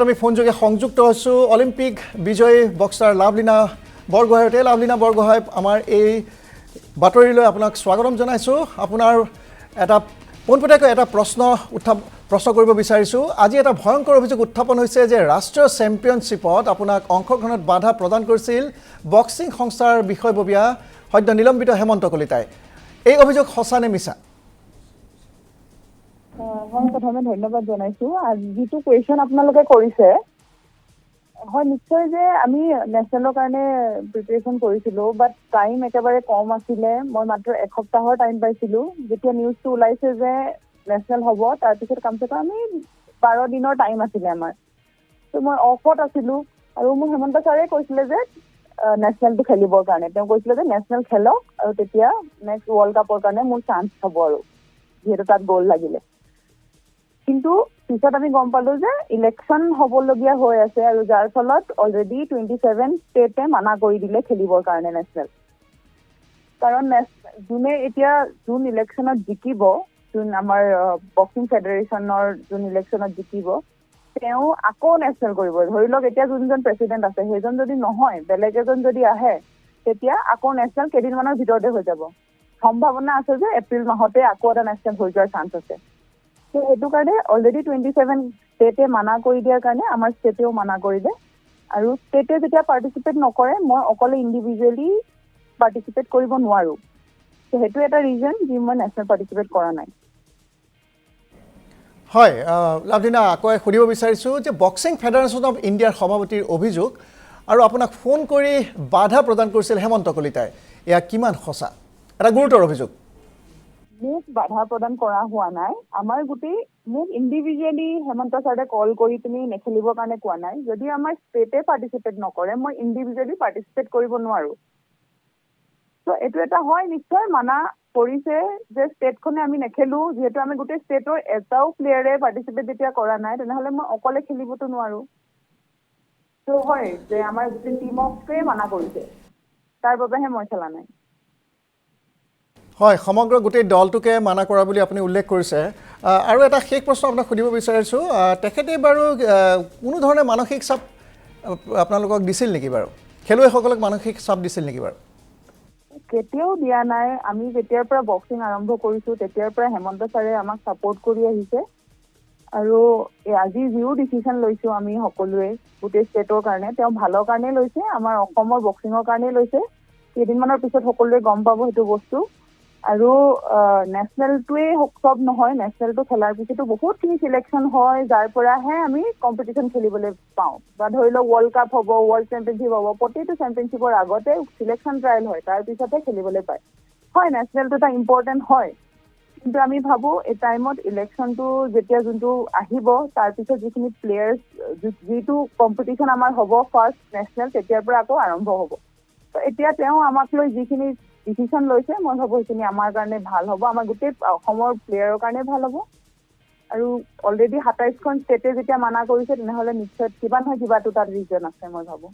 আমি ফোনযোগে সংযুক্ত হৈছোঁ অলিম্পিক বিজয়ী বক্সাৰ লাভলীনা বৰগোহাঁইতে। লাভলীনা বৰগোহাঁই আমাৰ এই বাতৰিলৈ আপোনাক স্বাগতম জনাইছোঁ। আপোনাৰ এটা পোনপটীয়াকৈ এটা প্ৰশ্ন কৰিব বিচাৰিছোঁ। আজি এটা ভয়ংকৰ অভিযোগ উত্থাপন হৈছে যে ৰাষ্ট্ৰীয় চেম্পিয়নশ্বিপত আপোনাক অংশগ্ৰহণত বাধা প্ৰদান কৰিছিল বক্সিং সংস্থাৰ বিষয়ববীয়া সদ্য নিলম্বিত হেমন্ত কলিতাই। এই অভিযোগ সঁচা নে মিছা? মই প্ৰথমে ধন্যবাদ জনাইছো। যিটো কুৱেশ্যন আপোনালোকে কৰিছে, হয় নিশ্চয় যে আমি নেশ্যনেলৰ কাৰণে প্ৰিপেৰেশ্যন কৰিছিলোঁ, বাট টাইম একেবাৰে কম আছিলে। মই মাত্ৰ এসপ্তাহৰ টাইম পাইছিলোঁ। যেতিয়া নিউজটো ওলাইছে যে নেশ্যনেল হ'ব, তাৰপিছত কমচে কম আমি 12 দিনৰ টাইম আছিলে আমাৰ। ত' মই অফত আছিলোঁ আৰু মোৰ হেমন্ত ছাৰে কৈছিলে যে নেশ্যনেলটো খেলিবৰ কাৰণে। তেওঁ কৈছিলে যে নেশ্যনেল খেলক আৰু তেতিয়া নেক্সট ৱৰ্ল্ড কাপৰ কাৰণে মোৰ চান্স হ'ব, আৰু যিহেতু তাত গ'ল লাগিলে। কিন্তু পিছত আমি গম পালো যে ইলেকশ্যন হ'বলগীয়া হৈ আছে, আৰু যাৰ ফলত অলৰেডি 27 ষ্টেটে মানা কৰি দিলে খেলিবৰ কাৰণে নেশ্যনেল। কাৰণ যোনে এতিয়া যোন ইলেকশ্যনত জিকিব, যোন আমাৰ বক্সিং ফেডাৰেশ্যনৰ যোন ইলেকশ্যনত জিকিব, তেওঁ আকৌ নেশ্যনেল কৰিব। ধৰি লওক এতিয়া যোনজন প্ৰেচিডেণ্ট আছে সেইজন যদি নহয়, বেলেগ এজন যদি আহে, তেতিয়া আকৌ নেশ্যনেল কেইদিনমানৰ ভিতৰতে হৈ যাব। সম্ভাৱনা আছে যে এপ্ৰিল মাহতে আকৌ এটা নেশ্যনেল হৈ যোৱাৰ চান্স আছে। সেইটো কাৰণে অলৰেডি 27 ষ্টেটে মানা কৰি দিয়াৰ কাৰণে আমাৰ ষ্টেটেও মানা কৰিলে। আৰু ষ্টেটে যেতিয়া পাৰ্টিচিপেট নকৰে, মই অকলে ইণ্ডিভিজুৱেলি পাৰ্টিচিপেট কৰিব নোৱাৰোঁ। সেইটো এটা ৰিজন যি মই নেশ্যনেল পাৰ্টিচিপেট কৰা নাই। হয়, লাভলীনা, আকৌ সুধিব বিচাৰিছোঁ যে বক্সিং ফেডাৰেশ্যন অৱ ইণ্ডিয়াৰ সভাপতিৰ অভিযোগ আৰু আপোনাক ফোন কৰি বাধা প্ৰদান কৰিছিল হেমন্ত কলিতাই, এয়া কিমান সঁচা? এটা গুৰুতৰ অভিযোগ। মোক বাধা প্ৰদান কৰা হোৱা নাই। মোক ইণ্ডিভিজুৱেলি হেমন্ত ছাৰে কল কৰি পিনি নেখেলিবৰ কাৰণে কোৱা নাই। যদি আমাৰ ষ্টেটে পাৰ্টিচিপেট নকৰে, মই ইণ্ডিভিজুৱেলি পাৰ্টিচিপেট কৰিব নোৱাৰোঁ। ত' এইটো এটা হয়, নিশ্চয় মানা কৰিছে যে ষ্টেটখনে আমি নেখেলোঁ। যিহেতু আমি গোটেই ষ্টেটৰ এটাও প্লেয়াৰে পাৰ্টিচিপেট যেতিয়া কৰা নাই, তেনেহ'লে মই অকলে খেলিবতো নোৱাৰোঁ। ত' হয় যে আমাৰ গোটেই টিমকে মানা কৰিছে, তাৰ বাবেহে মই খেলা নাই। হয়, সমগ্ৰ গোটেই দলটোকে মানা কৰা বুলি আপুনি উল্লেখ কৰিছে। আৰু এটা শেষ প্ৰশ্ন আপোনাক সুধিব বিচাৰিছোঁ, তেখেতে বাৰু কোনো ধৰণে মানসিক চাপ আপোনালোকক দিছিল নেকি বাৰু? খেলুৱৈসকলক মানসিক চাপ দিছিল নেকি বাৰু? কেতিয়াও দিয়া নাই। আমি যেতিয়াৰ পৰা বক্সিং আৰম্ভ কৰিছোঁ, তেতিয়াৰ পৰা হেমন্ত ছাৰে আমাক ছাপোৰ্ট কৰি আহিছে। আৰু আজি যিও ডিচিশ্যন লৈছোঁ আমি সকলোৱে গোটেই ষ্টেটৰ কাৰণে, তেওঁ ভালৰ কাৰণেই লৈছে, আমাৰ অসমৰ বক্সিঙৰ কাৰণেই লৈছে। কেইদিনমানৰ পিছত সকলোৱে গম পাব সেইটো বস্তু। আৰু নেশ্যনেলটোৱে চব নহয়, নেশ্যনেলটো খেলাৰ পিছতো বহুতখিনি চিলেকশ্যন হয়, যাৰ পৰাহে আমি কম্পিটিশ্যন খেলিবলৈ পাওঁ। বা ধৰি লওক ৱৰ্ল্ড কাপ হ'ব, ৱৰ্ল্ড চেম্পিয়নশ্বিপ হ'ব, প্ৰতিটো চেম্পিয়নশ্বিপৰ আগতে চিলেকশ্যন ট্ৰায়েল হয়, তাৰ পিছতহে খেলিবলৈ পায়। হয়, নেশ্যনেলটো এটা ইম্পৰ্টেণ্ট হয়, কিন্তু আমি ভাবোঁ এই টাইমত ইলেকশ্যনটো যেতিয়া যোনটো আহিব, তাৰপিছত যিখিনি প্লেয়াৰ্ছ, যিটো কম্পিটিশ্যন আমাৰ হ'ব ফাৰ্ষ্ট নেশ্যনেল, তেতিয়াৰ পৰা আকৌ আৰম্ভ হ'ব। এতিয়া তেওঁ আমাক লৈ যিখিনি ডিচিশ্যন লৈছে, মই ভাবোঁ সেইখিনি আমাৰ কাৰণে ভাল হ'ব, আমাৰ গোটেই অসমৰ প্লেয়াৰৰ কাৰণে ভাল হ'ব। আৰু অলৰেডি 27খন ষ্টেটে যেতিয়া মানা কৰিছে, তেনেহ'লে নিশ্চয় কিবা নহয় কিবাটো তাত ৰিজন আছে মই ভাবোঁ।